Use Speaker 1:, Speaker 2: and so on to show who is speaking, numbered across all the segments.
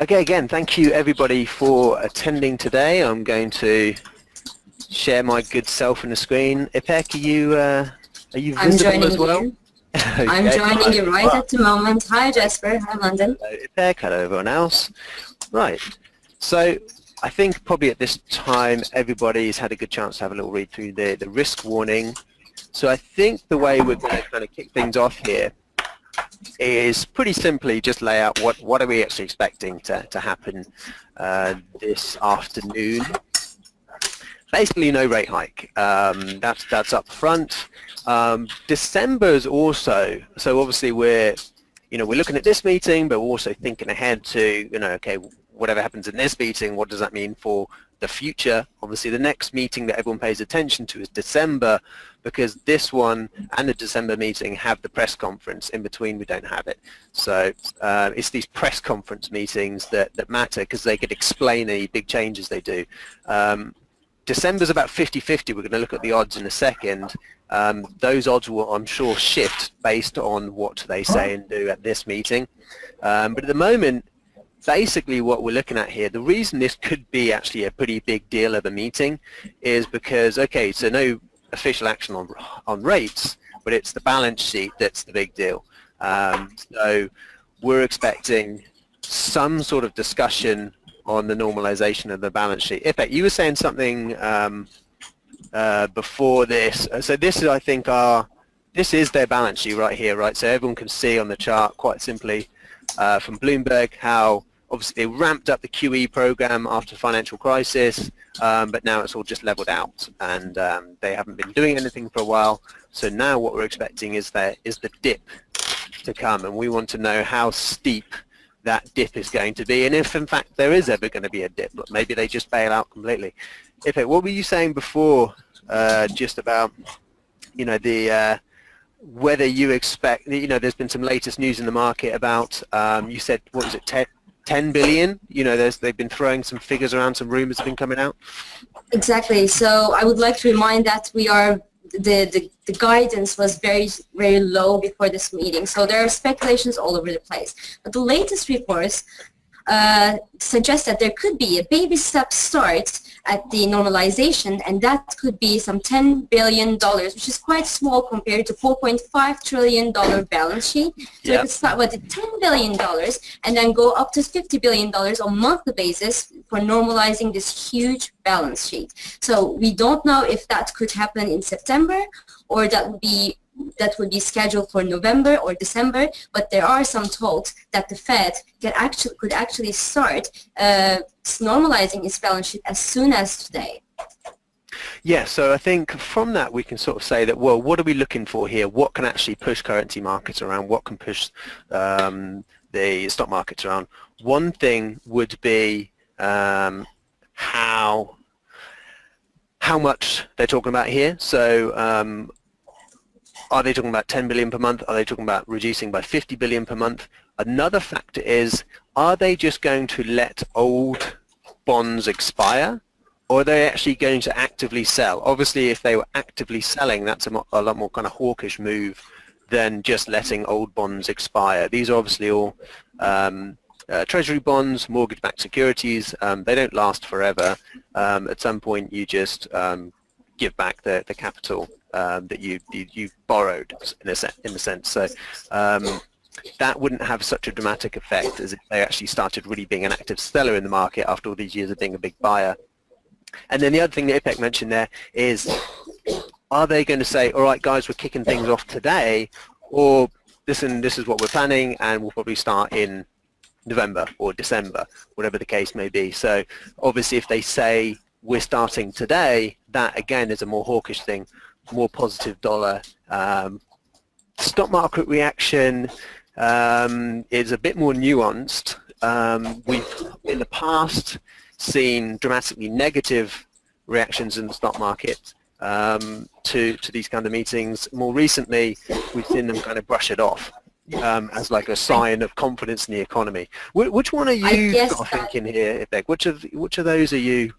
Speaker 1: Okay, again, thank you everybody for attending today. I'm going to share my good self on the screen. Ipek, are you
Speaker 2: I'm
Speaker 1: visible
Speaker 2: joining
Speaker 1: as well?
Speaker 2: you.
Speaker 1: Okay,
Speaker 2: I'm joining you right at the moment. Hi, Jasper. Hi, London.
Speaker 1: Hello, Ipek. Hello, everyone else. Right. So I think probably at this time everybody's had a good chance to have a little read through the risk warning. So I think the way we're going to kind of kick things off here is pretty simply just lay out what are we actually expecting to happen this afternoon. Basically no rate hike. That's up front. December's also, so obviously we're looking at this meeting, but we're also thinking ahead to, okay, whatever happens in this meeting, what does that mean for the future? Obviously the next meeting that everyone pays attention to is December, because this one and the December meeting have the press conference. In between we don't have it. So it's these press conference meetings that matter, because they could explain any big changes they do. December's about 50-50. We're going to look at the odds in a second. Those odds will, I'm sure, shift based on what they say and do at this meeting. But at the moment, basically what we're looking at here, the reason this could be actually a pretty big deal of a meeting is because, okay, so no official action on rates, but it's the balance sheet that's the big deal. So we're expecting some sort of discussion on the normalization of the balance sheet. Ipek, you were saying something before this. So this is, I think, this is their balance sheet right here, right? So everyone can see on the chart quite simply from Bloomberg how obviously they ramped up the QE program after the financial crisis, but now it's all just leveled out, and they haven't been doing anything for a while. So now what we're expecting is the dip to come, and we want to know how steep that dip is going to be, and if in fact there is ever going to be a dip, but maybe they just bail out completely. Ipek, what were you saying before, just about the whether you expect, there's been some latest news in the market about, you said, what was it, 10 billion? They've been throwing some figures around, some rumors have been coming out.
Speaker 2: Exactly. So I would like to remind that the guidance was very, very low before this meeting. So there are speculations all over the place. But the latest reports suggest that there could be a baby step start at the normalization, and that could be some $10 billion, which is quite small compared to $4.5 trillion balance sheet. So it could start with $10 billion and then go up to $50 billion on a monthly basis for normalizing this huge balance sheet. So we don't know if that could happen in September, or that would be scheduled for November or December, but there are some talks that the Fed could actually start normalizing its balance sheet as soon as today.
Speaker 1: Yeah, so I think from that we can sort of say that, well, what are we looking for here? What can actually push currency markets around? What can push the stock markets around? One thing would be how much they're talking about here. So are they talking about 10 billion per month? Are they talking about reducing by 50 billion per month? Another factor is, are they just going to let old bonds expire, or are they actually going to actively sell? Obviously, if they were actively selling, that's a lot more kind of hawkish move than just letting old bonds expire. These are obviously all treasury bonds, mortgage-backed securities. They don't last forever. At some point, you just give back the capital that you borrowed in a sense. So that wouldn't have such a dramatic effect as if they actually started really being an active seller in the market after all these years of being a big buyer. And then the other thing that Ipek mentioned there is, are they going to say, all right, guys, we're kicking things off today, or this is what we're planning, and we'll probably start in November or December, whatever the case may be. So obviously if they say we're starting today, that again is a more hawkish thing, more positive dollar. Stock market reaction is a bit more nuanced. We've in the past seen dramatically negative reactions in the stock market to these kind of meetings. More recently, we've seen them kind of brush it off as like a sign of confidence in the economy. Which one are you thinking here, Ipek? Which of those are you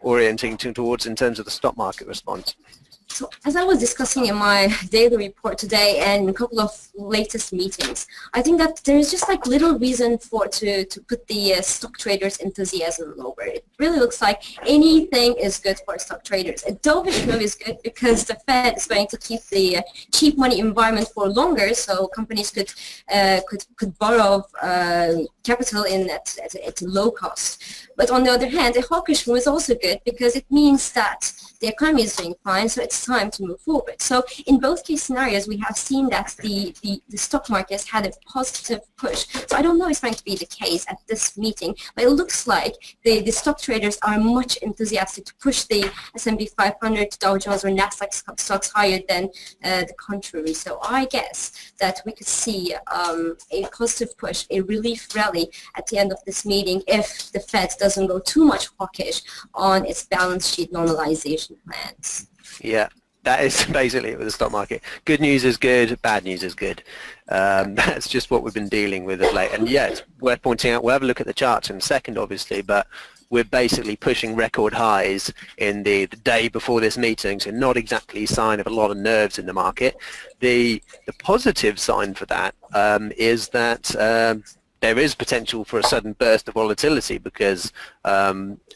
Speaker 1: orienting towards in terms of the stock market response?
Speaker 2: So as I was discussing in my daily report today and a couple of latest meetings, I think that there's just like little reason to put the stock traders' enthusiasm lower. It really looks like anything is good for stock traders. A dovish move is good because the Fed is going to keep the cheap money environment for longer, so companies could borrow capital at a low cost. But on the other hand, a hawkish move is also good because it means that the economy is doing fine, so it's time to move forward. So in both case scenarios, we have seen that the stock market has had a positive push. So I don't know if it's going to be the case at this meeting, but it looks like the stock traders are much enthusiastic to push the S&P 500, Dow Jones, or Nasdaq stocks higher than the contrary. So I guess that we could see a positive push, a relief rally at the end of this meeting if the Fed doesn't go too much hawkish on its balance sheet normalization plans.
Speaker 1: Yeah, that is basically it with the stock market. Good news is good, bad news is good. That's just what we've been dealing with of late. And yeah, it's worth pointing out, we'll have a look at the charts in a second, obviously, but we're basically pushing record highs in the day before this meeting, so not exactly a sign of a lot of nerves in the market. The positive sign for that is that there is potential for a sudden burst of volatility because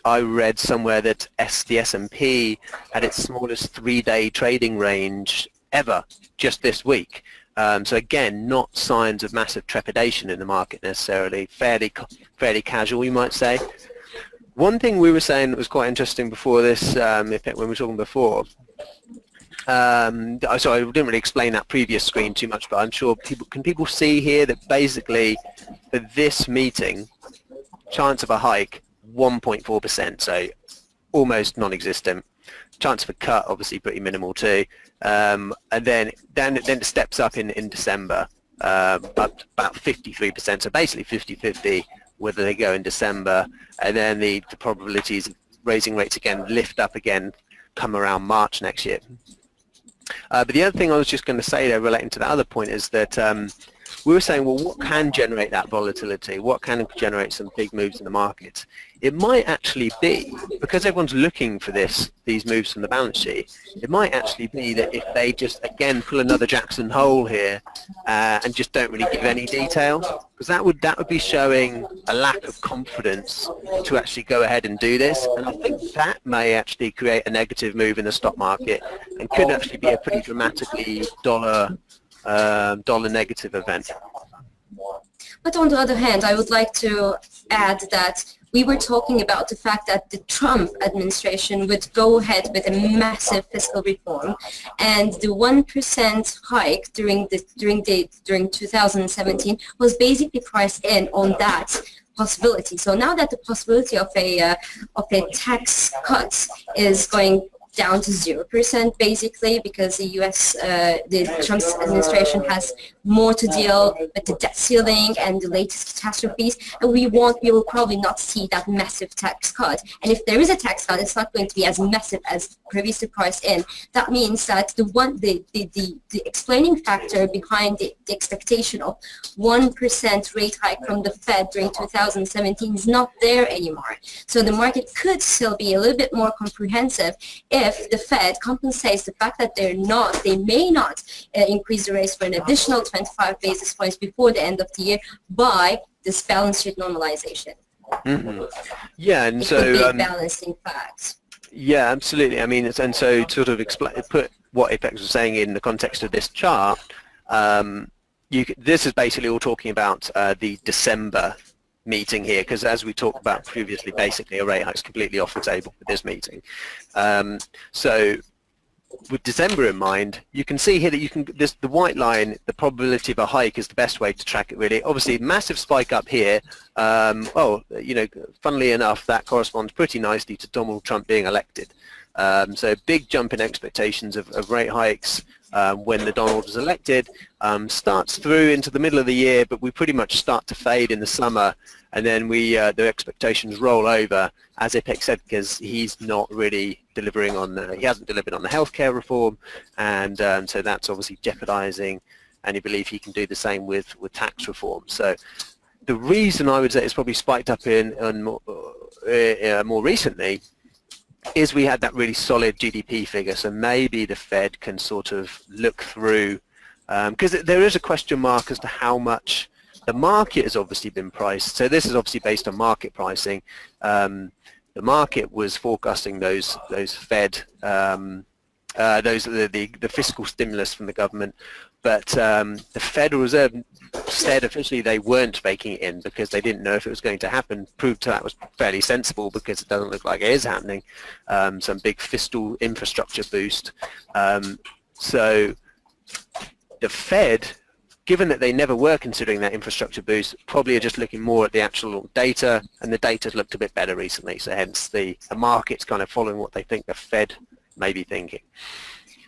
Speaker 1: I read somewhere that the S&P had its smallest 3-day trading range ever just this week. So again, not signs of massive trepidation in the market necessarily, fairly casual, you might say. One thing we were saying that was quite interesting before this, Ipek, when we were talking before, so I didn't really explain that previous screen too much, but I'm sure people see here that basically for this meeting, chance of a hike 1.4%, so almost non-existent. Chance of a cut obviously pretty minimal too, and then it steps up in December, about 53%, so basically 50-50 whether they go in December, and then the probabilities of raising rates again lift up again come around March next year. But the other thing I was just going to say there relating to that other point is that we were saying, well, what can generate that volatility? What can generate some big moves in the market? It might actually be, because everyone's looking for these moves from the balance sheet, it might actually be that if they just, again, pull another Jackson Hole here and just don't really give any detail, because that would be showing a lack of confidence to actually go ahead and do this. And I think that may actually create a negative move in the stock market and could actually be a pretty dramatically dollar negative event.
Speaker 2: But on the other hand, I would like to add that we were talking about the fact that the Trump administration would go ahead with a massive fiscal reform, and the 1% hike during 2017 was basically priced in on that possibility. So now that the possibility of a tax cut is going down to 0% basically, because the Trump administration has more to deal with the debt ceiling and the latest catastrophes, and we will probably not see that massive tax cut. And if there is a tax cut, it's not going to be as massive as previously priced in. That means that the explaining factor behind the expectation of 1% rate hike from the Fed during 2017 is not there anymore. So the market could still be a little bit more comprehensive if the Fed compensates the fact that they may not increase the rates for an additional 25 basis points before the end of the year by this balance sheet normalization.
Speaker 1: Mm-hmm. Yeah, and
Speaker 2: it
Speaker 1: so
Speaker 2: could be a balancing fact.
Speaker 1: Yeah, absolutely. I mean, and so to sort of put what Ipek was saying in the context of this chart, this is basically all talking about the December meeting here, because as we talked about previously, basically a rate hike is completely off the table for this meeting. So with December in mind, you can see here that the white line, the probability of a hike is the best way to track it really. Obviously, massive spike up here. Funnily enough, that corresponds pretty nicely to Donald Trump being elected. So big jump in expectations of rate hikes when the Donald was elected, starts through into the middle of the year, but we pretty much start to fade in the summer, and then the expectations roll over, as Ipek said, because he's not really delivering on, he hasn't delivered on the healthcare reform, and so that's obviously jeopardizing any belief he can do the same with tax reform. So the reason I would say it's probably spiked up in more recently is we had that really solid GDP figure, so maybe the Fed can sort of look through, because there is a question mark as to how much the market has obviously been priced. So this is obviously based on market pricing. The market was forecasting those Fed, the fiscal stimulus from the government, but the Federal Reserve said officially they weren't baking it in because they didn't know if it was going to happen. Proved that was fairly sensible because it doesn't look like it is happening. Some big fiscal infrastructure boost. So the Fed, given that they never were considering that infrastructure boost, probably are just looking more at the actual data, and the data's looked a bit better recently, so hence the market's kind of following what they think the Fed may be thinking.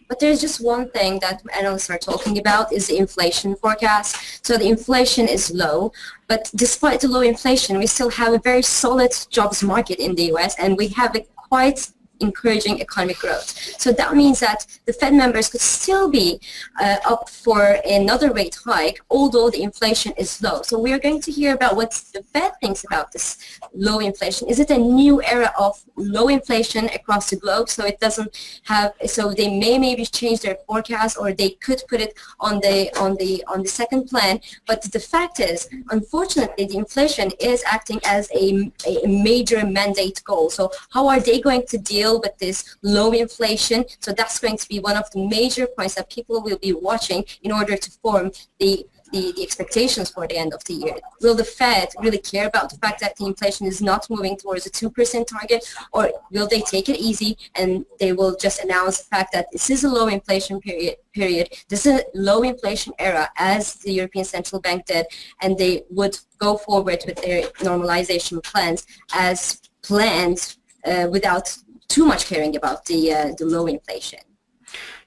Speaker 2: But there's just one thing that analysts are talking about is the inflation forecast. So the inflation is low, but despite the low inflation, we still have a very solid jobs market in the US, and we have a quite encouraging economic growth. So that means that the Fed members could still be up for another rate hike, although the inflation is low. So we are going to hear about what the Fed thinks about this low inflation. Is it a new era of low inflation across the globe? So it doesn't have, so they may maybe change their forecast, or they could put it on the second plan. But the fact is, unfortunately, the inflation is acting as a major mandate goal. So how are they going to deal with this low inflation? So that's going to be one of the major points that people will be watching in order to form the expectations for the end of the year. Will the Fed really care about the fact that the inflation is not moving towards a 2% target, or will they take it easy and they will just announce the fact that this is a low inflation period, this is a low inflation era, as the European Central Bank did, and they would go forward with their normalization plans as planned without too much caring about the low inflation?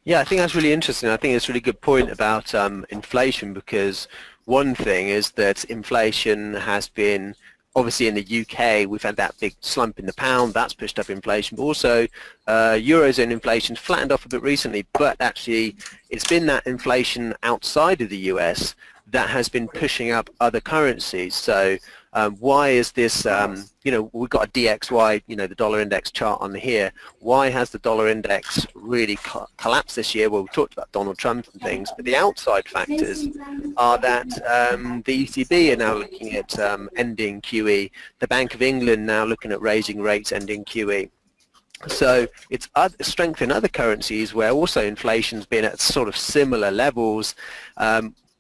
Speaker 1: Yeah, I think that's really interesting. I think it's a really good point about inflation, because one thing is that inflation has been, obviously in the UK, we've had that big slump in the pound, that's pushed up inflation, but also Eurozone inflation flattened off a bit recently, but actually it's been that inflation outside of the US that has been pushing up other currencies. So why is this, we've got a DXY, the dollar index chart on here. Why has the dollar index really collapsed this year? Well, we talked about Donald Trump and things, but the outside factors are that the ECB are now looking at ending QE. The Bank of England now looking at raising rates, ending QE. So it's strength in other currencies where also inflation's been at sort of similar levels.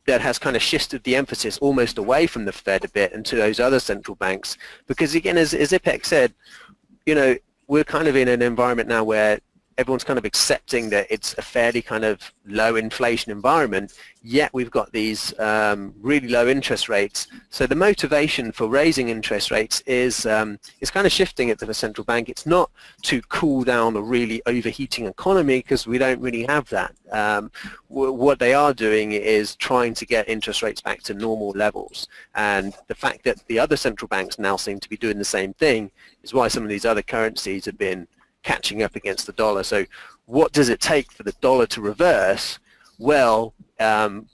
Speaker 1: That has kind of shifted the emphasis almost away from the Fed a bit and to those other central banks. Because again, as Ipek said, we're kind of in an environment now where everyone's kind of accepting that it's a fairly kind of low inflation environment, yet we've got these really low interest rates. So the motivation for raising interest rates is kind of shifting it to the central bank. It's not to cool down a really overheating economy, because we don't really have that. What they are doing is trying to get interest rates back to normal levels. And the fact that the other central banks now seem to be doing the same thing is why some of these other currencies have been catching up against the dollar. So what does it take for the dollar to reverse? Well,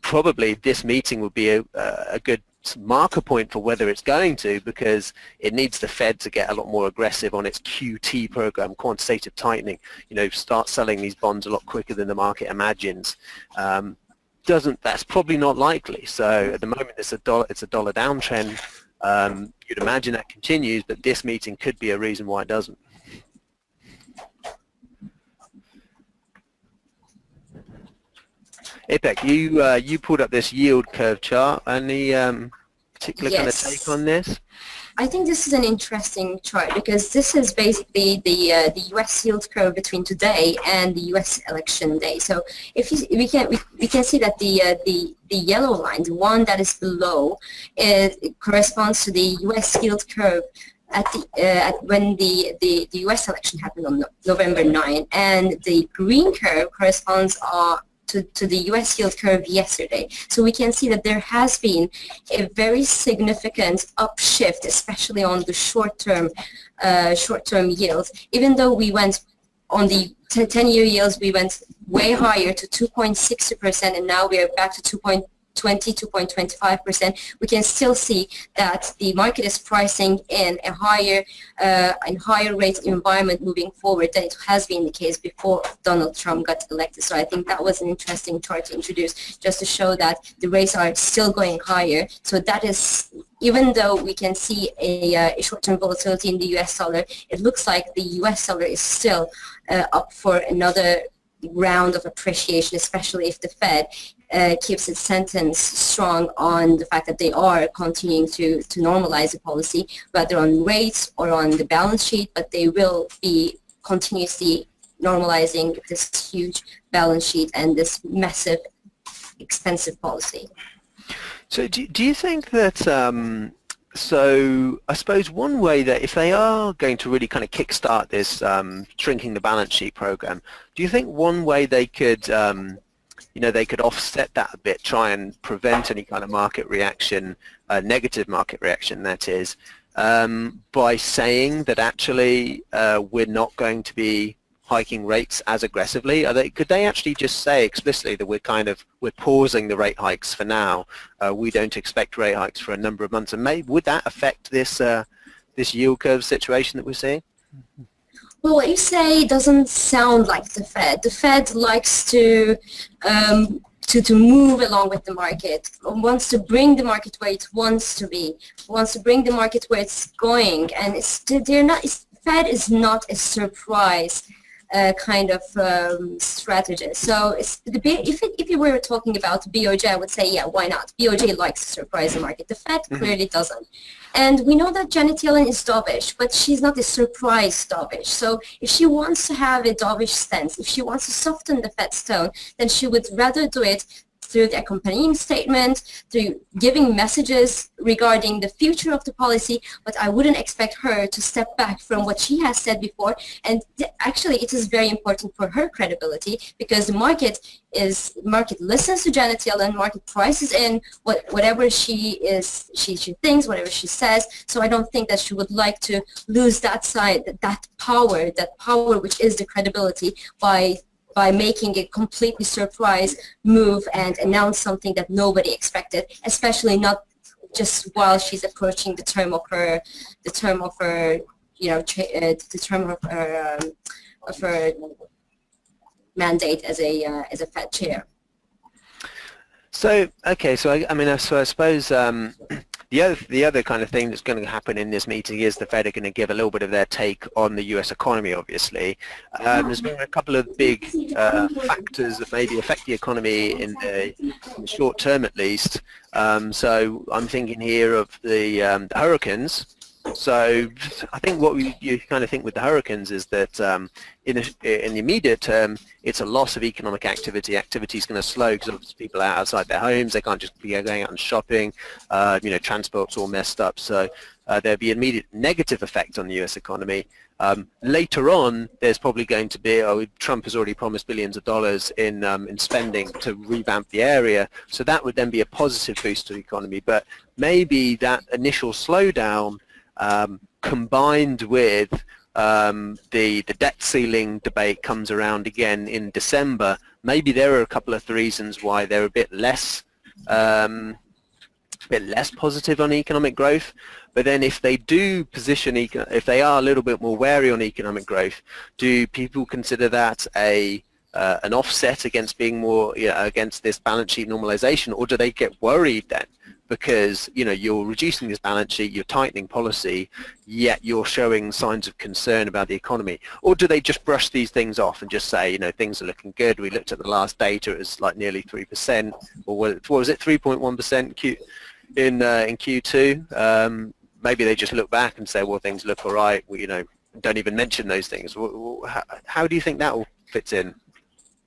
Speaker 1: probably this meeting would be a good marker point for whether it's going to, because it needs the Fed to get a lot more aggressive on its QT program, quantitative tightening, start selling these bonds a lot quicker than the market imagines. That's probably not likely. So at the moment it's a dollar downtrend. You'd imagine that continues, but this meeting could be a reason why it doesn't. Ipek, you pulled up this yield curve chart. Any particular kind of take on this?
Speaker 2: I think this is an interesting chart, because this is basically the U.S. yield curve between today and the U.S. election day. So if we can see that the yellow line, the one that is below, it corresponds to the U.S. yield curve when the U.S. election happened on November 9, and the green curve corresponds to the U.S. yield curve yesterday. So we can see that there has been a very significant upshift, especially on the short-term yields. Even though we went on the 10-year yields, we went way higher to 2.60%, and now we are back to 22.25%, we can still see that the market is pricing in a higher rate environment moving forward than it has been the case before Donald Trump got elected. So I think that was an interesting chart to introduce, just to show that the rates are still going higher. So that is, even though we can see a short-term volatility in the US dollar, it looks like the US dollar is still up for another round of appreciation, especially if the Fed keeps its sentence strong on the fact that they are continuing to normalize the policy, whether on rates or on the balance sheet, but they will be continuously normalizing this huge balance sheet and this massive, expensive policy.
Speaker 1: So do you think that, so I suppose one way that if they are going to really kind of kickstart this shrinking the balance sheet program, do you think one way they could, they could offset that a bit, try and prevent any kind of market reaction, negative market reaction that is, by saying that actually we're not going to be hiking rates as aggressively? Could they actually just say explicitly that we're pausing the rate hikes for now? We don't expect rate hikes for a number of months, and would that affect this this yield curve situation that we're seeing?
Speaker 2: Well, what you say doesn't sound like the Fed. The Fed likes to move along with the market, wants to bring the market where it wants to be, wants to bring the market where it's going, and Fed is not a surprise kind of strategist. So if you were talking about BOJ, I would say, yeah, why not? BOJ likes to surprise the market. The Fed clearly doesn't. And we know that Janet Yellen is dovish, but she's not a surprise dovish. So if she wants to have a dovish stance, if she wants to soften the Fed's tone, then she would rather do it through the accompanying statement, through giving messages regarding the future of the policy, but I wouldn't expect her to step back from what she has said before. And actually, it is very important for her credibility, because the market listens to Janet Yellen, market prices in whatever she thinks, whatever she says. So I don't think that she would like to lose that side, that power which is the credibility, by making a completely surprise move and announce something that nobody expected, especially not just while she's approaching the term of her mandate as a Fed chair.
Speaker 1: So okay, so I suppose the other kind of thing that's going to happen in this meeting is the Fed are going to give a little bit of their take on the U.S. economy. Obviously, there's been a couple of big factors that maybe affect the economy in the short term, at least. So I'm thinking here of the hurricanes. So I think what you kind of think with the hurricanes is that in the immediate term, it's a loss of economic activity. Activity is going to slow because obviously people are outside their homes. They can't just be going out and shopping. Transport's all messed up. So there'll be an immediate negative effect on the U.S. economy. Later on, there's probably going to be, Trump has already promised billions of dollars in spending to revamp the area. So that would then be a positive boost to the economy. But maybe that initial slowdown combined with the debt ceiling debate comes around again in December, maybe there are a couple of reasons why they're a bit less positive on economic growth. But then if they do if they are a little bit more wary on economic growth, do people consider that an offset against being more against this balance sheet normalization, or do they get worried then? Because you're reducing this balance sheet, you're tightening policy, yet you're showing signs of concern about the economy. Or do they just brush these things off and just say, things are looking good? We looked at the last data; it was like nearly 3%, or what was it, 3.1% in Q2? Maybe they just look back and say, well, things look all right. We don't even mention those things. How do you think that all fits in?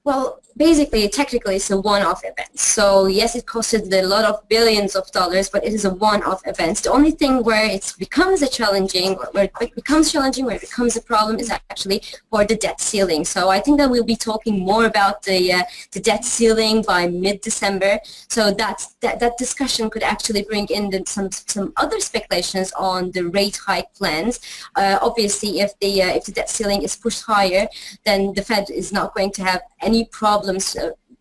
Speaker 2: Well, basically, technically, it's a one-off event. So yes, it costed a lot of billions of dollars, but it is a one-off event. The only thing where it becomes challenging, where it becomes a problem, is actually for the debt ceiling. So I think that we'll be talking more about the debt ceiling by mid-December. So that discussion could actually bring in some other speculations on the rate hike plans. Obviously, if the debt ceiling is pushed higher, then the Fed is not going to have any problems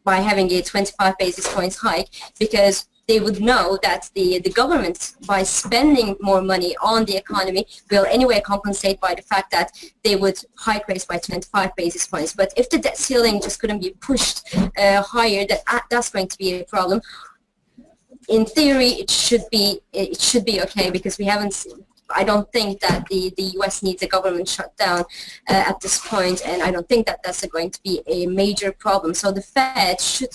Speaker 2: by having a 25 basis points hike, because they would know that the government, by spending more money on the economy, will anyway compensate by the fact that they would hike rates by 25 basis points. But if the debt ceiling just couldn't be pushed higher, that's going to be a problem. In theory, it should be okay, because we haven't. I don't think that the U.S. needs a government shutdown at this point, and I don't think that that's going to be a major problem. So the Fed should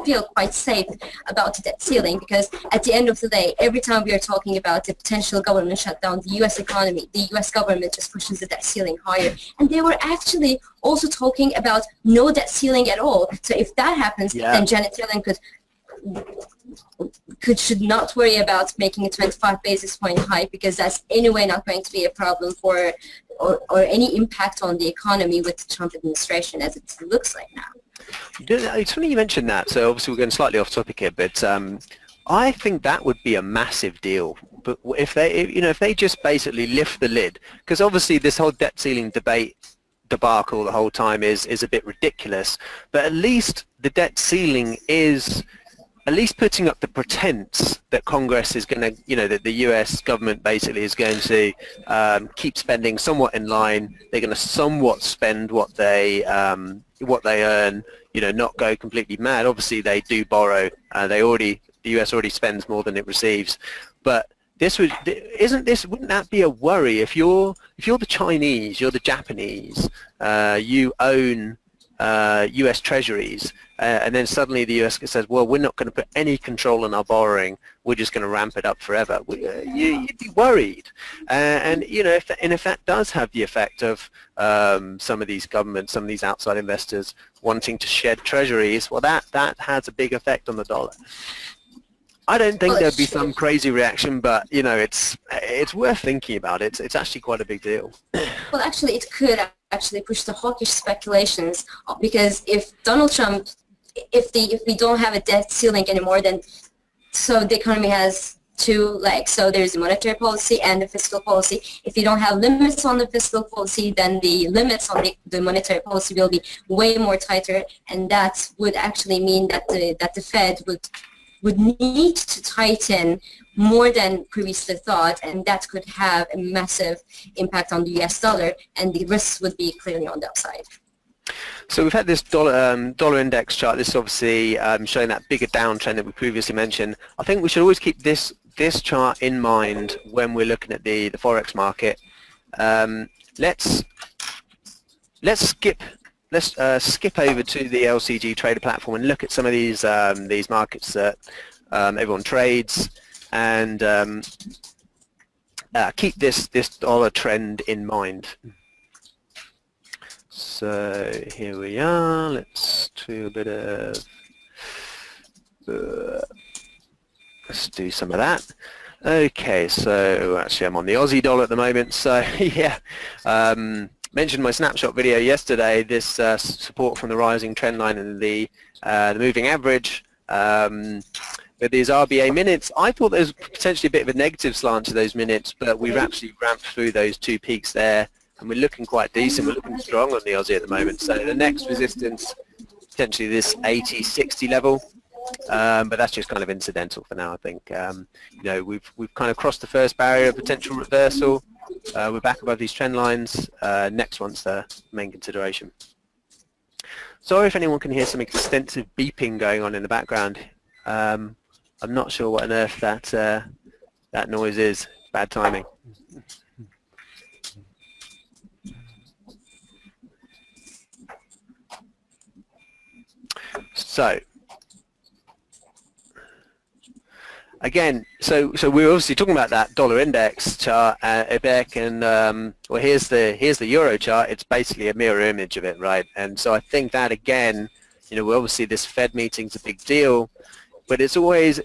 Speaker 2: feel quite safe about the debt ceiling, because at the end of the day, every time we are talking about a potential government shutdown, the U.S. economy, the U.S. government just pushes the debt ceiling higher. And they were actually also talking about no debt ceiling at all. So if that happens, then Janet Yellen should not worry about making a 25 basis point hike, because that's anyway not going to be a problem for or any impact on the economy with the Trump administration, as it looks like now.
Speaker 1: It's funny you mentioned that. So obviously we're going slightly off topic here, but I think that would be a massive deal. But if they just basically lift the lid, because obviously this whole debt ceiling debacle the whole time is a bit ridiculous. But at least the debt ceiling is at least putting up the pretense that Congress is going to, that the U.S. government basically is going to keep spending somewhat in line. They're going to somewhat spend what they earn, not go completely mad. Obviously, they do borrow. The U.S. already spends more than it receives. But wouldn't that be a worry if you're the Chinese, you're the Japanese, you own U.S. treasuries, and then suddenly the U.S. says, well, we're not going to put any control on our borrowing, we're just going to ramp it up forever. You'd be worried. And if that does have the effect of some of these governments, some of these outside investors wanting to shed treasuries, well, that has a big effect on the dollar. I don't think there'd be some crazy reaction, but it's worth thinking about. It's actually quite a big deal.
Speaker 2: Well, actually, it could actually push the hawkish speculations, because if Donald Trump, if we don't have a debt ceiling anymore, then so the economy has two legs. So there's the monetary policy and the fiscal policy. If you don't have limits on the fiscal policy, then the limits on the monetary policy will be way more tighter, and that would actually mean that the Fed would need to tighten more than previously thought, and that could have a massive impact on the US dollar, and the risks would be clearly on the upside.
Speaker 1: So we've had this dollar index chart. This is obviously showing that bigger downtrend that we previously mentioned. I think we should always keep this chart in mind when we're looking at the forex market. Let's skip over to the LCG trader platform and look at some of these markets that everyone trades, and keep this dollar trend in mind. So here we are. Let's do a bit of let's do some of that. Okay, so actually I'm on the Aussie dollar at the moment. So yeah. Mentioned my snapshot video yesterday, this support from the rising trend line and the moving average with these RBA minutes. I thought there was potentially a bit of a negative slant to those minutes, but we've actually ramped through those two peaks there, and we're looking quite decent. We're looking strong on the Aussie at the moment. So the next resistance, potentially this 80-60 level, but that's just kind of incidental for now, I think. We've kind of crossed the first barrier of potential reversal. We're back above these trend lines. Next one's the main consideration. Sorry if anyone can hear some extensive beeping going on in the background. I'm not sure what on earth that noise is. Bad timing. So again, so we're obviously talking about that dollar index chart, Ipek, and well, here's the euro chart. It's basically a mirror image of it, right? And so I think that again, obviously this Fed meeting's a big deal, but it's always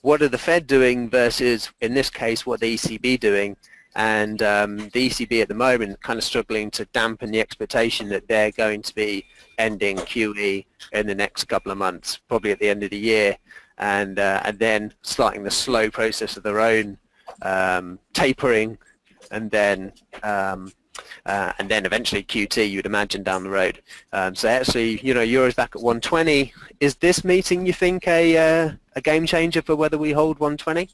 Speaker 1: what are the Fed doing versus, in this case, what the ECB doing, and the ECB at the moment kind of struggling to dampen the expectation that they're going to be ending QE in the next couple of months, probably at the end of the year. And then starting the slow process of their own tapering, and then and then eventually QT, you'd imagine, down the road. So actually, euro's back at 120. Is this meeting, you think, a game changer for whether we hold 120?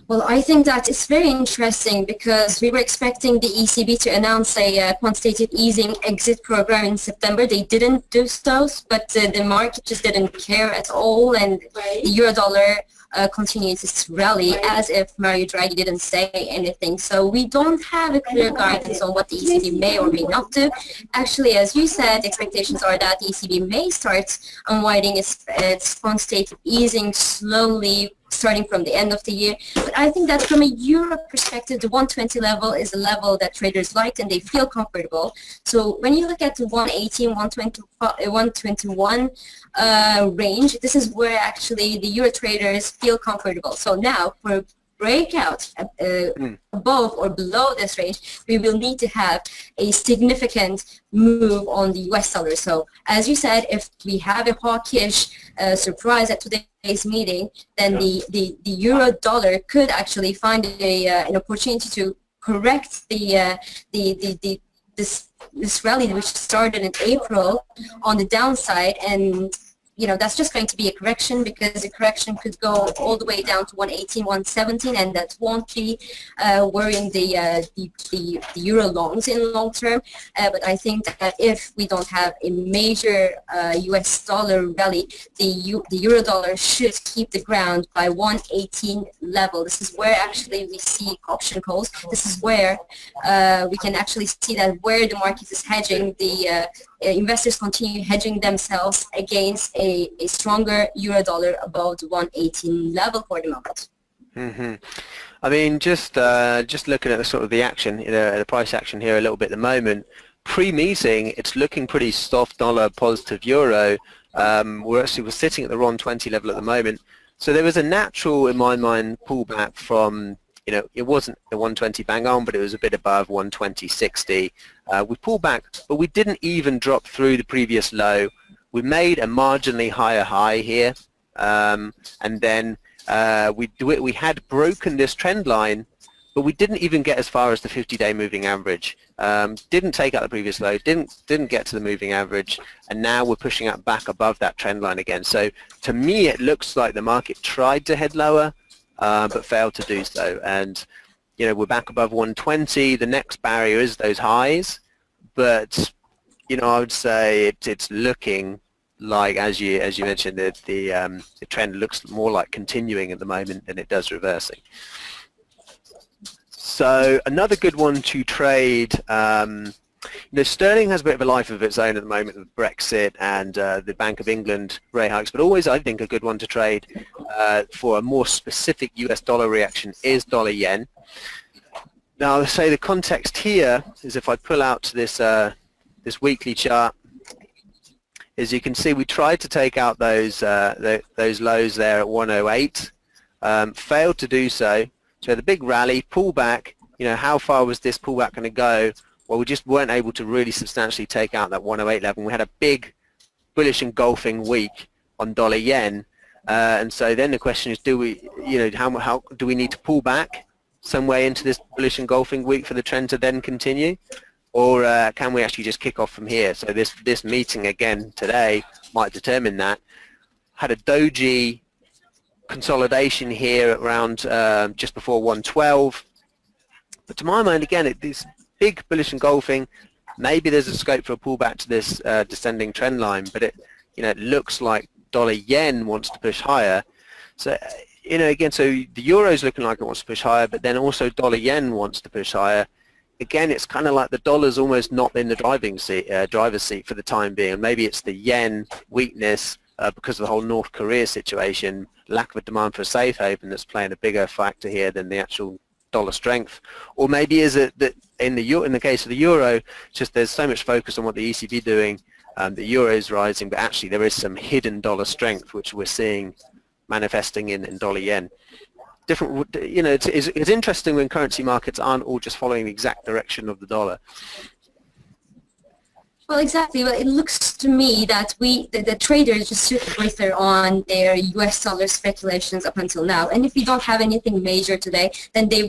Speaker 2: Well, I think that it's very interesting because we were expecting the ECB to announce a quantitative easing exit program in September. They didn't do so, but the market just didn't care at all, and the euro-dollar continues its rally as if Mario Draghi didn't say anything. So we don't have a clear guidance on what the ECB may or may not do. Actually, as you said, expectations are that the ECB may start unwinding its quantitative easing slowly, starting from the end of the year. But I think that from a euro perspective, the 120 level is a level that traders like and they feel comfortable. So when you look at the 118, 121 range, this is where actually the euro traders feel comfortable. So now for breakout above or below this range, we will need to have a significant move on the US dollar. So as you said, if we have a hawkish surprise at today's meeting, then the euro dollar could actually find an opportunity to correct this rally which started in April on the downside, and that's just going to be a correction, because the correction could go all the way down to 118, 117, and that won't be worrying the euro longs in long term. But I think that if we don't have a major US dollar rally, the euro dollar should keep the ground by 118 level. This is where actually we see option calls. This is where we can actually see that where the market is hedging, the investors continue hedging themselves against a stronger euro dollar above the 118 level for the moment.
Speaker 1: Mm-hmm. I mean, just looking at the sort of the action, the price action here a little bit at the moment. Pre-meeting, it's looking pretty soft dollar, positive euro. We're sitting at the 120 level at the moment. So there was a natural, in my mind, pullback from, it wasn't the 120 bang on, but it was a bit above 120.60. We pulled back, but we didn't even drop through the previous low. We made a marginally higher high here, and then we had broken this trend line, but we didn't even get as far as the 50-day moving average. Didn't take out the previous low, didn't get to the moving average, and now we're pushing up back above that trend line again. So to me, it looks like the market tried to head lower, but failed to do so. And we're back above 120. The next barrier is those highs, but I would say it's looking like, as you mentioned, the trend looks more like continuing at the moment than it does reversing. So another good one to trade. Sterling has a bit of a life of its own at the moment with Brexit and the Bank of England rate hikes, but always I think a good one to trade for a more specific US dollar reaction is dollar yen. Now, I'll say the context here is, if I pull out this this weekly chart, as you can see, we tried to take out those lows there at 108, failed to do so. So the big rally, pullback. How far was this pullback going to go? Well, we just weren't able to really substantially take out that 108 level. We had a big bullish engulfing week on dollar yen, and so then the question is, do we, how do we need to pull back some way into this bullish engulfing week for the trend to then continue, or can we actually just kick off from here? So this meeting again today might determine that. Had a doji consolidation here at around just before 112, but to my mind, again, this big bullish engulfing, maybe there's a scope for a pullback to this descending trend line, but it looks like dollar yen wants to push higher. So again, so the euro's looking like it wants to push higher, but then also dollar yen wants to push higher. Again, it's kind of like the dollar's almost not in the driver's seat for the time being. Maybe it's the yen weakness because of the whole North Korea situation, lack of a demand for a safe haven that's playing a bigger factor here than the actual dollar strength. Or maybe is it that in the case of the euro, just there's so much focus on what the ECB doing, the euro is rising, but actually there is some hidden dollar strength which we're seeing manifesting in dollar yen. Different, it's interesting when currency markets aren't all just following the exact direction of the dollar.
Speaker 2: Well, exactly. Well, it looks to me that the traders just took a breather on their US dollar speculations up until now. And if we don't have anything major today, then they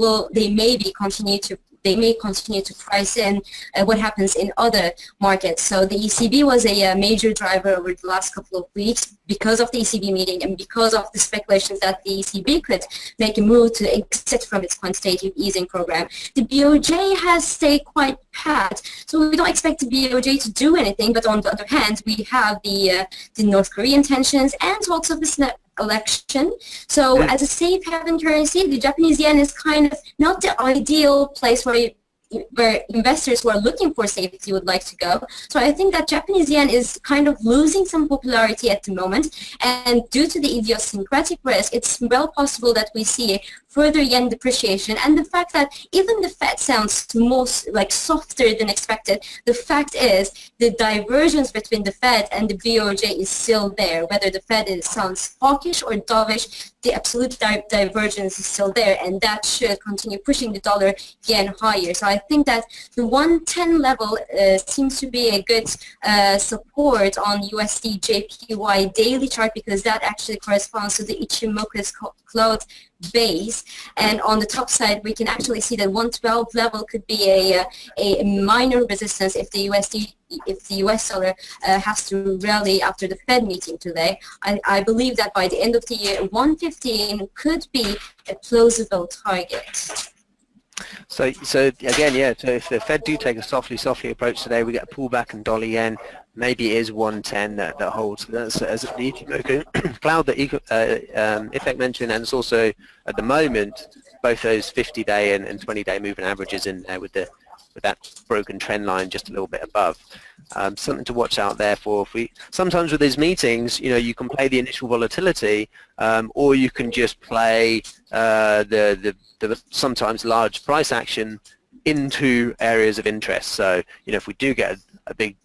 Speaker 2: maybe continue to they may continue to price in what happens in other markets. So the ECB was a major driver over the last couple of weeks because of the ECB meeting and because of the speculations that the ECB could make a move to exit from its quantitative easing program. The BOJ has stayed quite pat, so we don't expect the BOJ to do anything, but on the other hand, we have the North Korean tensions and talks of the election. So as a safe haven currency, the Japanese yen is kind of not the ideal place where investors who are looking for safety would like to go. So I think that Japanese yen is kind of losing some popularity at the moment, and due to the idiosyncratic risk, it's well possible that we see a further yen depreciation. And the fact that even the Fed sounds most like softer than expected, the fact is the divergence between the Fed and the BOJ is still there. Whether the Fed sounds hawkish or dovish, the absolute divergence is still there, and that should continue pushing the dollar yen higher. So I think that the 110 level seems to be a good support on USD JPY daily chart, because that actually corresponds to the Ichimoku's cloud base, and on the top side we can actually see that 112 level could be a minor resistance if the US dollar has to rally after the Fed meeting today. I believe that by the end of the year 115 could be a plausible target.
Speaker 1: So again, yeah, so if the Fed do take a softly approach today, we get a pullback in dollar yen, maybe it is 110 that holds. That's as the Ichimoku cloud that Ipek mentioned, and it's also at the moment both those 50-day and 20-day moving averages in there with that broken trend line just a little bit above. Something to watch out there for. Sometimes with these meetings, you can play the initial volatility, or you can just play the sometimes large price action into areas of interest. So if we do get a big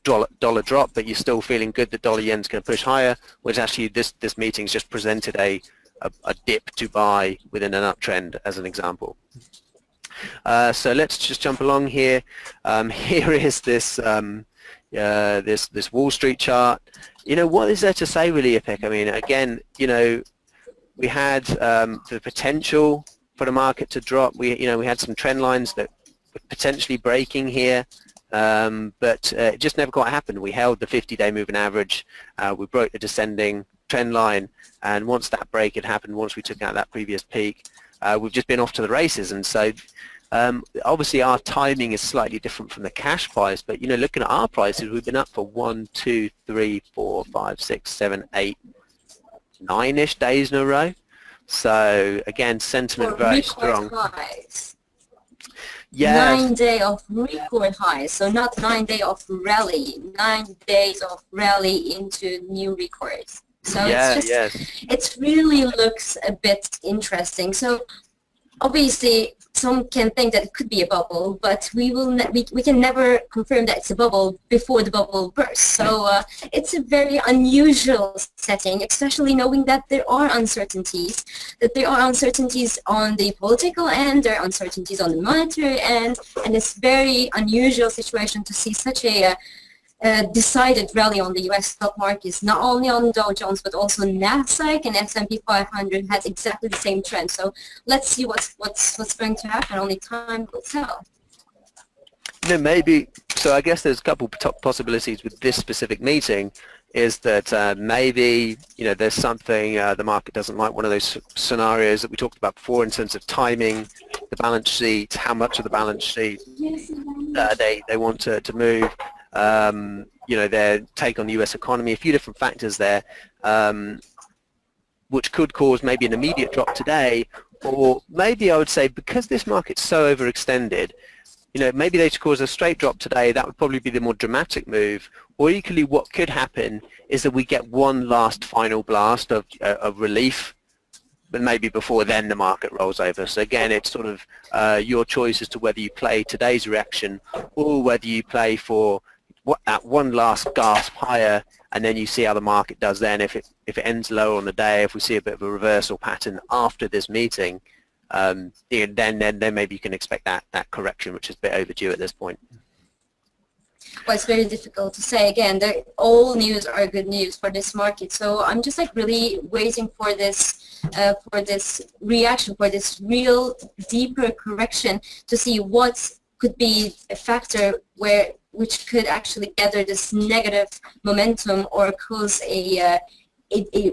Speaker 1: dollar drop, but you're still feeling good that dollar yen's going to push higher, which actually this meeting's just presented a dip to buy within an uptrend as an example. So let's just jump along here. Here is this this Wall Street chart. What is there to say really, Ipek? I mean, again, we had the potential for the market to drop. We had some trend lines that were potentially breaking here, but it just never quite happened. We held the 50-day moving average. We broke the descending trend line, and once that break had happened, once we took out that previous peak, we've just been off to the races. And so obviously our timing is slightly different from the cash price, but looking at our prices, we've been up for 1, 2, 3, 4, 5, 6, 7, 8, 9-ish days in a row. So again, sentiment very strong.
Speaker 2: Highs.
Speaker 1: Yes.
Speaker 2: 9 days of record highs, so not 9 days of rally, 9 days of rally into new records. So it really looks a bit interesting. So obviously some can think that it could be a bubble, but we can never confirm that it's a bubble before the bubble bursts. So it's a very unusual setting, especially knowing that there are uncertainties, on the political end, there are uncertainties on the monetary end, and it's very unusual situation to see such a decided rally on the U.S. stock markets, not only on Dow Jones, but also Nasdaq and S&P 500 has exactly the same trend. So let's see what's going to happen. Only time will tell.
Speaker 1: Maybe. So I guess there's a couple top possibilities with this specific meeting. Is that maybe there's something the market doesn't like, one of those scenarios that we talked about before in terms of timing, the balance sheet, how much of the balance sheet they want to move. Their take on the US economy, a few different factors there, which could cause maybe an immediate drop today, or maybe I would say because this market's so overextended, maybe they should cause a straight drop today. That would probably be the more dramatic move. Or equally, what could happen is that we get one last final blast of relief, but maybe before then the market rolls over. So again, it's sort of your choice as to whether you play today's reaction or whether you play for that one last gasp higher, and then you see how the market does then. If it ends lower on the day, if we see a bit of a reversal pattern after this meeting, then maybe you can expect that correction, which is a bit overdue at this point.
Speaker 2: Well, it's very difficult to say. Again, all news are good news for this market. So I'm just really waiting for this for this reaction, for this real deeper correction, to see what could be a factor which could actually gather this negative momentum or cause a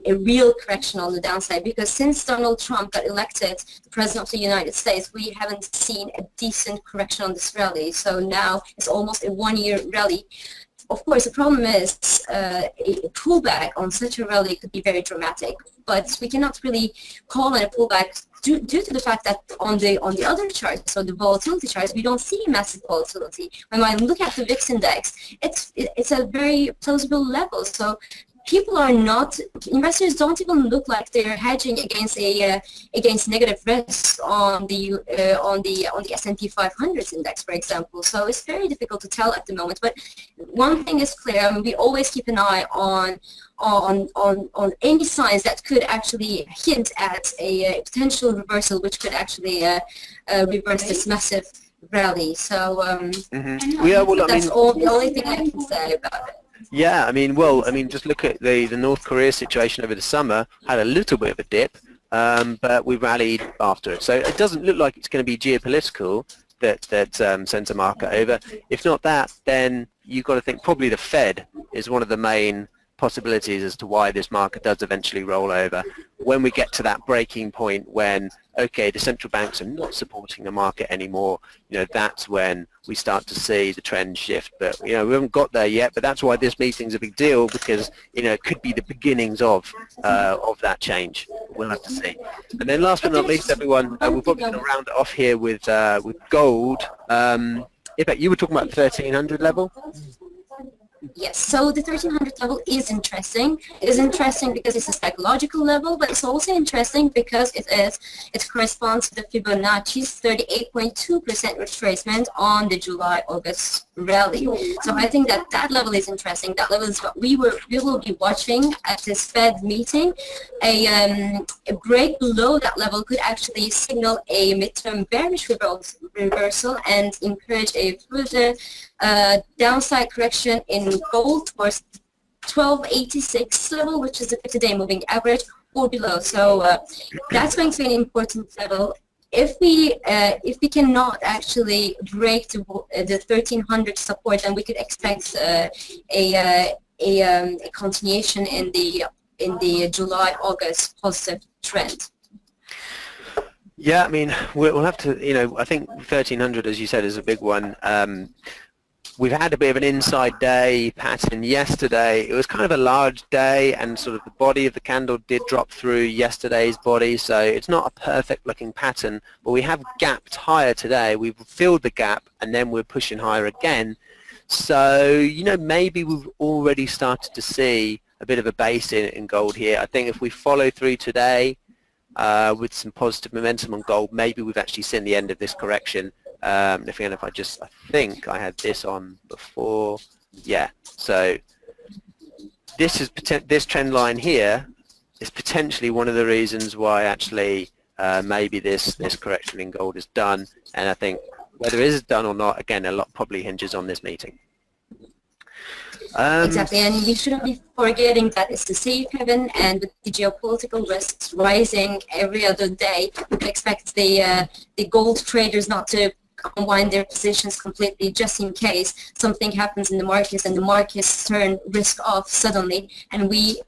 Speaker 2: real correction on the downside. Because since Donald Trump got elected the President of the United States, we haven't seen a decent correction on this rally. So now it's almost a one-year rally. Of course, the problem is a pullback on such a rally could be very dramatic, but we cannot really call it a pullback due to the fact that on the other charts, so the volatility charts, we don't see massive volatility. When I look at the VIX index, it's a very plausible level. So people are not, investors don't even look like they're hedging against negative risks on the S&P 500 index, for example. So it's very difficult to tell at the moment. But one thing is clear: I mean, we always keep an eye on any signs that could actually hint at a potential reversal, which could actually reverse this massive rally. So
Speaker 1: Yeah, well,
Speaker 2: that's the only thing I can say about it.
Speaker 1: Yeah, I mean, just look at the North Korea situation over the summer. Had a little bit of a dip, but we rallied after it. So it doesn't look like it's going to be geopolitical that sends the market over. If not that, then you've got to think probably the Fed is one of the main possibilities as to why this market does eventually roll over. When we get to that breaking point when, okay, the central banks are not supporting the market anymore, that's when we start to see the trend shift. But, we haven't got there yet, but that's why this meeting's a big deal, because, it could be the beginnings of that change. We'll have to see. And then last but not least, everyone, we're probably going to round it off here with gold. Ipek, you were talking about the 1300 level?
Speaker 2: Yes, so the 1300 level is interesting. It is interesting because it's a psychological level, but it's also interesting because it corresponds to the Fibonacci's 38.2% retracement on the July-August rally. So I think that level is interesting. That level is what we will be watching at this Fed meeting. A break below that level could actually signal a midterm bearish reversal and encourage a further downside correction in gold towards 1286 level, which is the 50-day moving average, or below. So that's going to be an important level. If we cannot actually break the 1300 support, then we could expect a continuation in the July-August positive trend.
Speaker 1: Yeah, I mean, we'll have to, I think 1300, as you said, is a big one. We've had a bit of an inside day pattern yesterday. It was kind of a large day, and sort of the body of the candle did drop through yesterday's body, so it's not a perfect looking pattern, but we have gapped higher today. We've filled the gap, and then we're pushing higher again. So, maybe we've already started to see a bit of a base in gold here. I think if we follow through today with some positive momentum on gold, maybe we've actually seen the end of this correction. I think I had this on before. Yeah, so this trend line here is potentially one of the reasons why actually maybe this correction in gold is done. And I think whether it is done or not, again, a lot probably hinges on this meeting.
Speaker 2: Exactly, and you shouldn't be forgetting that it's the safe haven, and with the geopolitical risks rising every other day, we can expect the gold traders not to unwind their positions completely, just in case something happens in the markets and the markets turn risk off suddenly. And we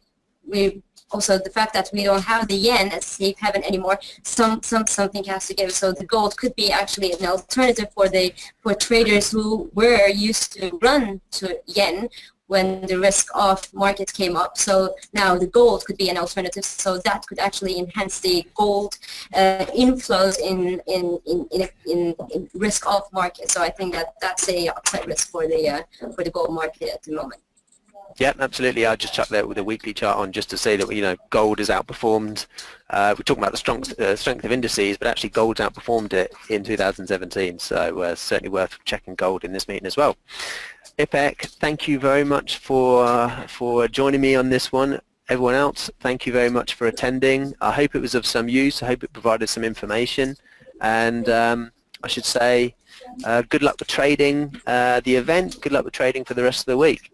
Speaker 2: also, the fact that we don't have the yen as safe haven anymore, something has to give. So the gold could be actually an alternative for traders who were used to run to yen when the risk of market came up. So now the gold could be an alternative. So that could actually enhance the gold inflows in risk off market. So I think that's a upside risk for the gold market at the moment.
Speaker 1: Yeah, absolutely. I just chucked that with a weekly chart on just to say that gold has outperformed. We're talking about the strength of indices, but actually gold's outperformed it in 2017. So certainly worth checking gold in this meeting as well. Ipek, thank you very much for joining me on this one. Everyone else, thank you very much for attending. I hope it was of some use. I hope it provided some information. And I should say, good luck with trading the event. Good luck with trading for the rest of the week.